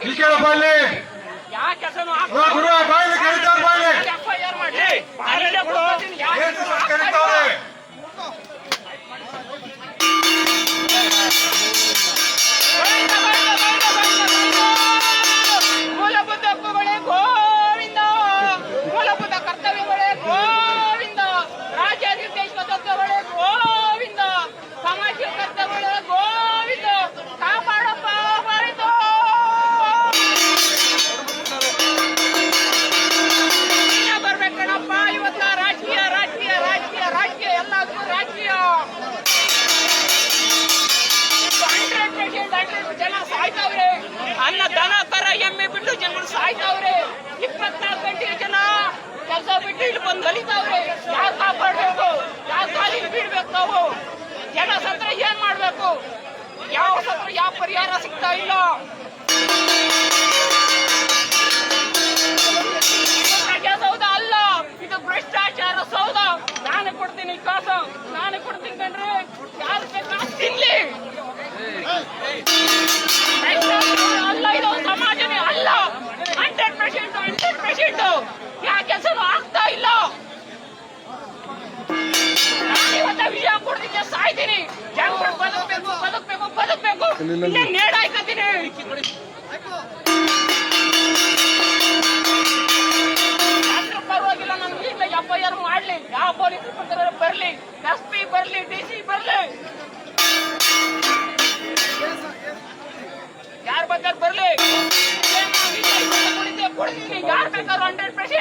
ಬಾಯ್ಲಿ ಯಾವ ಕೆಲಸನೂ ಗುರು ಬಾಯ್ಲಿ ಕರೀತಾರ ಬಾಯ್ಲಿ FIR ಮಾಡಿ ಕರೀತಾವ್ರೆ ಮೂಲಭೂತ ಹಕ್ಕುಗಳೇ ಗೋವಿಂದ, ಮೂಲಭೂತ ಕರ್ತವ್ಯಗಳೇ ಗೋವಿಂದ, ರಾಜ್ಯಾಧಿದೇಶ ತತ್ವಗಳೇ ಗೋವಿಂದ, ಸಾಮಾಜಿಕ ಕರ್ತವ್ಯಗಳೇ ಗೋವಿಂದ, ಕಾಪಾಡಪ್ಪ ಬರಿದು ಬರ್ಬೇಕಣಪ್ಪ. ಇವತ್ತ ರಾಜಕೀಯ ರಾಜಕೀಯ ರಾಜಕೀಯ ರಾಜಕೀಯ ಎಲ್ಲದೂ ರಾಜಕೀಯ. 100% ಜನ ಸಾಯ್ತಾವ್ರೆ. ಅನ್ನ ದನ ಕರ ಎಮ್ಮೆ ಬಿಟ್ಟು ಜನಗಳು ಸಾಯ್ತಾವ್ರೆ. 24 ಗಂಟೆ ಜನ ಕೆಲಸ ಬಿಟ್ಟು ಇಲ್ಲಿ ಬಂದು ಬಲಿತಾವ್ರೆ. ಯಾರು ಕಾಪಾಡ್ಬೇಕು? ಯಾರು ಖಾಲಿ ಬಿಡ್ಬೇಕು? ನಾವು ಜನ ಸತ್ರ ಏನ್ ಮಾಡ್ಬೇಕು? ಯಾವ ಸತ್ರ ಯಾವ ಪರಿಹಾರ ಸಿಗ್ತಾ ಇಲ್ಲ. ಸೌಧ ಅಲ್ಲ, ಇದು ಭ್ರಷ್ಟಾಚಾರ ಸೌಧ. ನಾನೇ ಕೊಡ್ತೀನಿ ಕಾಸು, ನಾನೇ ಕೊಡ್ತೀನಿ ಕಣ್ರಿ. ಯಾರು ಬೇಕಾ ತಿನ್ಲಿ. ಅಲ್ಲ, ಇದು ಸಮಾಜನೇ ಅಲ್ಲ. 100% ಯಾವ ಕೆಲಸನೂ ಆಗ್ತಾ ಇಲ್ಲ. ನಾನು ಇವತ್ತ ವಿಷಯ ಕೊಡ್ತೀನಿ, ಸಾಯ್ತೀನಿ. ಜನಗಳು ಬದುಕಬೇಕು ಬದುಕಬೇಕು ಬದುಕಬೇಕು. ಇಲ್ಲೇ ನೇಡಾಯ್ಕತೀನಿ. ಪರವಾಗಿಲ್ಲ, ನಾನು ಈಗಲೇ FIR ಮಾಡ್ಲಿ. ಯಾವ ಪೊಲೀಸ್ ಬರ್ಲಿ, SP ಬರ್ಲಿ, DC ಬರ್ಲಿ, ಯಾರು ಬೇಕಾದ್ರೆ ಬರ್ಲಿ. ಕೊಡ್ತೀನಿ. ಯಾರು ಬೇಕಾದ್ರೂ 100%